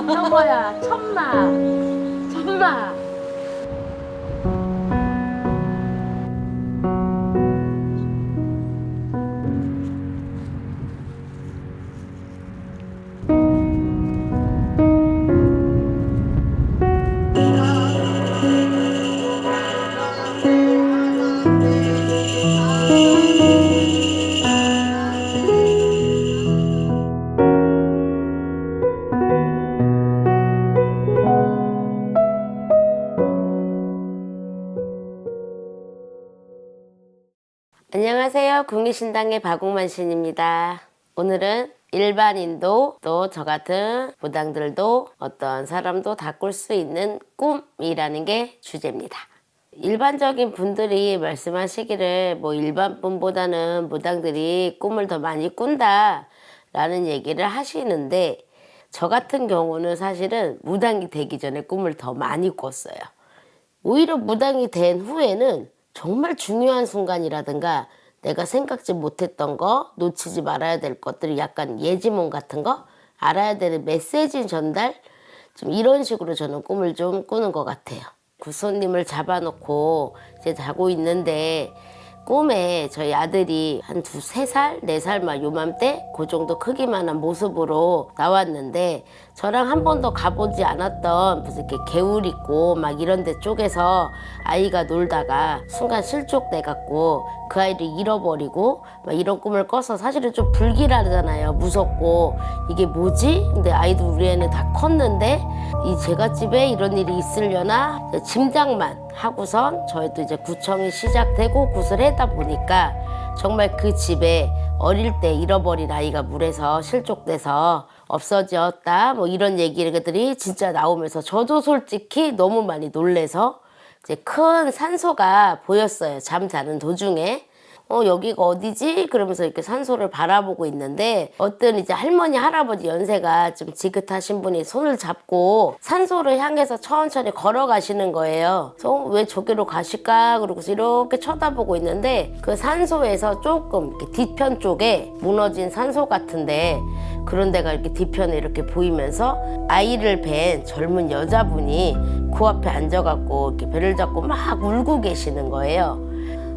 현거야, 천마, 천마. 안녕하세요. 국립신당의 박웅만 신입니다. 오늘은 일반인도 또 저 같은 무당들도 어떤 사람도 다 꿀 수 있는 꿈이라는 게 주제입니다. 일반적인 분들이 말씀하시기를 뭐 일반 분보다는 무당들이 꿈을 더 많이 꾼다 라는 얘기를 하시는데, 저 같은 경우는 사실은 무당이 되기 전에 꿈을 더 많이 꿨어요. 오히려 무당이 된 후에는 정말 중요한 순간이라든가 내가 생각지 못했던 거, 놓치지 말아야 될 것들이 약간 예지몽 같은 거, 알아야 되는 메시지 전달, 좀 이런 식으로 저는 꿈을 좀 꾸는 것 같아요. 구손님을 잡아놓고 이제 자고 있는데 꿈에 저희 아들이 한 3살, 4살 막 요맘때 그 정도 크기만한 모습으로 나왔는데, 저랑 한 번도 가보지 않았던 무슨 이렇게 개울 있고 막 이런 데 쪽에서 아이가 놀다가 순간 실족돼갖고 그 아이를 잃어버리고 막 이런 꿈을 꿔서 사실은 좀 불길하잖아요. 무섭고 이게 뭐지? 근데 아이도 우리 애는 다 컸는데 이 제갓집에 이런 일이 있으려나 짐작만 하고선 저희도 이제 구청이 시작되고 구슬하다 보니까 정말 그 집에 어릴 때 잃어버린 아이가 물에서 실족돼서 없어졌다 뭐 이런 얘기들이 진짜 나오면서 저도 솔직히 너무 많이 놀래서 이제 큰 산소가 보였어요. 잠자는 도중에. 여기가 어디지? 그러면서 이렇게 산소를 바라보고 있는데 어떤 이제 할머니, 할아버지 연세가 좀 지긋하신 분이 손을 잡고 산소를 향해서 천천히 걸어가시는 거예요. 그래서 왜 저기로 가실까? 그러고서 이렇게 쳐다보고 있는데 그 산소에서 조금 이렇게 뒤편 쪽에 무너진 산소 같은데 그런 데가 이렇게 뒤편에 이렇게 보이면서 아이를 뵌 젊은 여자분이 그 앞에 앉아갖고 이렇게 배를 잡고 막 울고 계시는 거예요.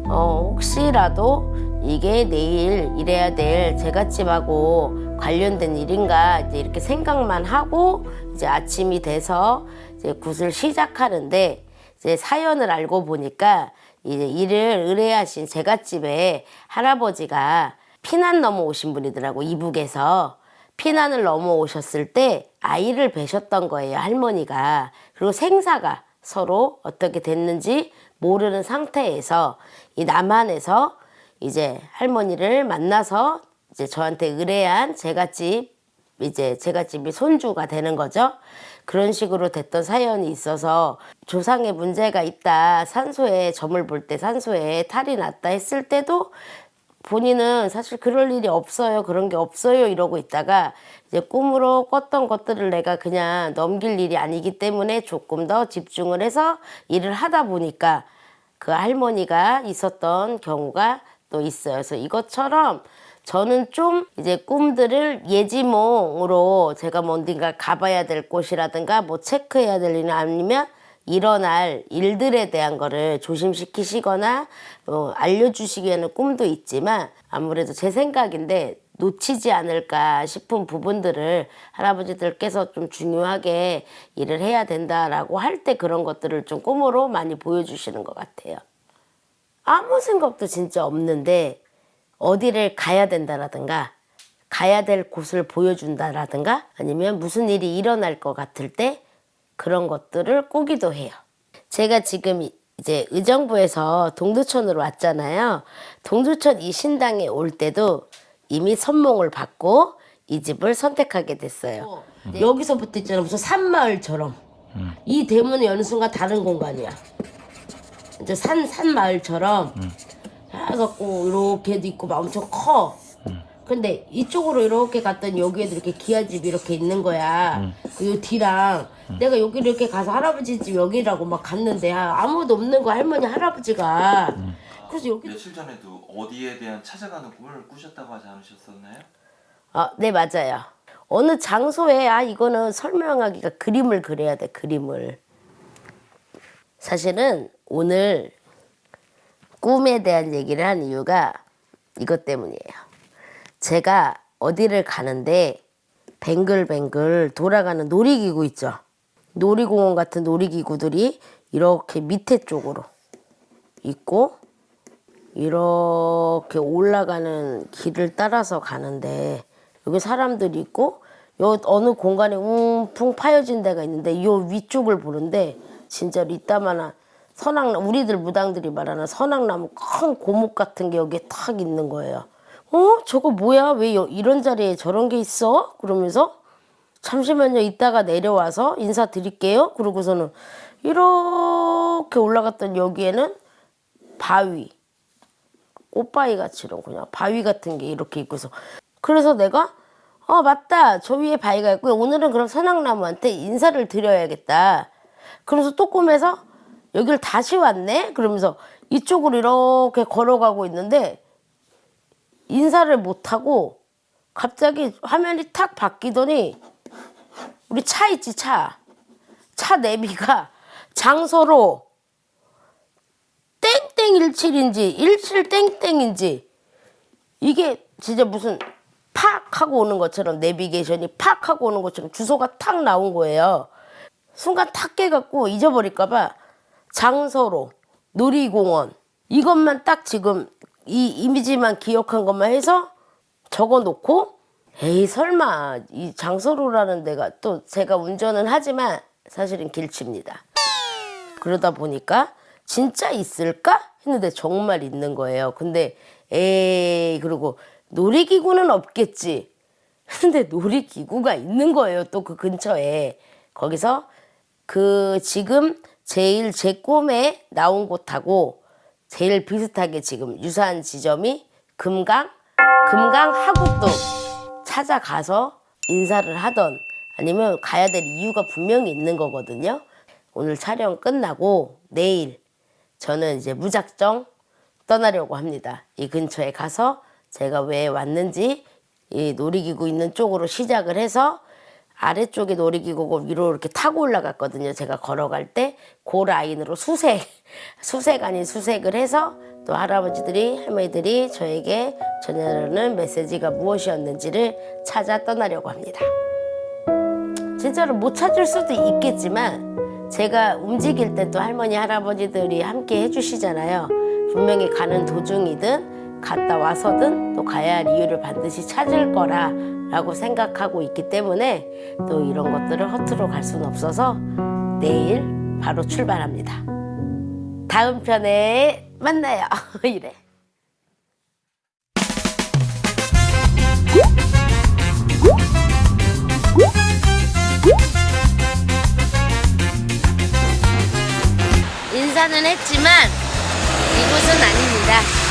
혹시라도 이게 내일 일해야 될 제갓집하고 관련된 일인가 이제 이렇게 생각만 하고 이제 아침이 돼서 이제 굿을 시작하는데, 이제 사연을 알고 보니까 이제 일을 의뢰하신 제갓집에 할아버지가 피난 넘어오신 분이더라고. 이북에서 피난을 넘어오셨을 때 아이를 뵈셨던 거예요, 할머니가. 그리고 생사가 서로 어떻게 됐는지 모르는 상태에서 이 남한에서 이제 할머니를 만나서 이제 저한테 의뢰한 제갓집이 손주가 되는 거죠. 그런 식으로 됐던 사연이 있어서 조상에 문제가 있다, 산소에 점을 볼 때 산소에 탈이 났다 했을 때도 본인은 사실 그럴 일이 없어요, 그런 게 없어요 이러고 있다가 이제 꿈으로 꿨던 것들을 내가 그냥 넘길 일이 아니기 때문에 조금 더 집중을 해서 일을 하다 보니까 그 할머니가 있었던 경우가 또 있어요. 그래서 이것처럼 저는 좀 이제 꿈들을 예지몽으로 제가 뭐 어딘가 가봐야 될 곳이라든가 뭐 체크해야 될 일이나 아니면 일어날 일들에 대한 거를 조심시키시거나 알려주시기 위한 꿈도 있지만, 아무래도 제 생각인데 놓치지 않을까 싶은 부분들을 할아버지들께서 좀 중요하게 일을 해야 된다라고 할 때 그런 것들을 좀 꿈으로 많이 보여주시는 것 같아요. 아무 생각도 진짜 없는데 어디를 가야 된다라든가 가야 될 곳을 보여준다라든가 아니면 무슨 일이 일어날 것 같을 때 그런 것들을 꾸기도 해요. 제가 지금 이제 의정부에서 동두천으로 왔잖아요. 동두천 이 신당에 올 때도 이미 선몽을 받고 이 집을 선택하게 됐어요. 여기서부터 있잖아, 무슨 산마을처럼. 이 대문을 여는 순간 다른 공간이야. 이제 산마을처럼 해갖고 이렇게도 있고 막 엄청 커. 근데 이쪽으로 이렇게 갔더니 여기에도 이렇게 기아집이 이렇게 있는 거야. 그 뒤랑 내가 여기 이렇게 가서 할아버지 집 여기라고 막 갔는데 아무도 없는 거 할머니 할아버지가. 그래서 여기 며칠 전에도 어디에 대한 찾아가는 꿈을 꾸셨다고 하지 않으셨었나요? 네 맞아요. 어느 장소에 이거는 설명하기가 그림을 그려야 돼 그림을. 사실은 오늘 꿈에 대한 얘기를 한 이유가 이것 때문이에요. 제가 어디를 가는데 뱅글뱅글 돌아가는 놀이기구 있죠. 놀이공원 같은 놀이기구들이 이렇게 밑에 쪽으로 있고 이렇게 올라가는 길을 따라서 가는데 여기 사람들이 있고 요 어느 공간에 웅풍 파여진 데가 있는데 요 위쪽을 보는데 진짜로 이따만한 선악나무, 우리들 무당들이 말하는 선악나무 큰 고목 같은 게 여기에 탁 있는 거예요. 저거 뭐야? 왜 이런 자리에 저런 게 있어? 그러면서 잠시만요. 이따가 내려와서 인사드릴게요. 그러고서는 이렇게 올라갔던 여기에는 바위, 꽃바위 같이 이런 그냥 바위 같은 게 이렇게 있고서 그래서 내가 맞다. 저 위에 바위가 있고 오늘은 그럼 선악나무한테 인사를 드려야겠다. 그러면서 또 꿈에서 여기를 다시 왔네? 그러면서 이쪽으로 이렇게 걸어가고 있는데 인사를 못하고 갑자기 화면이 탁 바뀌더니 우리 차 있지 차 내비가 장소로 땡땡 17인지 17 땡땡인지 이게 진짜 무슨 팍 하고 오는 것처럼 내비게이션이 팍 하고 오는 것처럼 주소가 탁 나온 거예요. 순간 탁 깨갖고 잊어버릴까봐 장소로 놀이공원 이것만 딱 지금 이 이미지만 기억한 것만 해서 적어놓고 에이 설마 이 장소로라는 데가 또 제가 운전은 하지만 사실은 길칩니다. 그러다 보니까 진짜 있을까? 했는데 정말 있는 거예요. 근데 에이 그리고 놀이기구는 없겠지. 근데 놀이기구가 있는 거예요. 또 그 근처에. 거기서 그 지금 제일 제 꿈에 나온 곳하고 제일 비슷하게 지금 유사한 지점이 금강하고 또 찾아가서 인사를 하던 아니면 가야 될 이유가 분명히 있는 거거든요. 오늘 촬영 끝나고 내일 저는 이제 무작정 떠나려고 합니다. 이 근처에 가서 제가 왜 왔는지 이 놀이기구 있는 쪽으로 시작을 해서 아래쪽에 놀이기구고 위로 이렇게 타고 올라갔거든요. 제가 걸어갈 때 그 라인으로 수색 아닌 수색을 해서 또 할아버지들이 할머니들이 저에게 전하려는 메시지가 무엇이었는지를 찾아 떠나려고 합니다. 진짜로 못 찾을 수도 있겠지만 제가 움직일 때 또 할머니 할아버지들이 함께 해주시잖아요. 분명히 가는 도중이든 갔다 와서든 또 가야 할 이유를 반드시 찾을 거라고 생각하고 있기 때문에 또 이런 것들을 허투루 갈 수는 없어서 내일 바로 출발합니다. 다음 편에 만나요. 이래. 인사는 했지만 이곳은 아닙니다.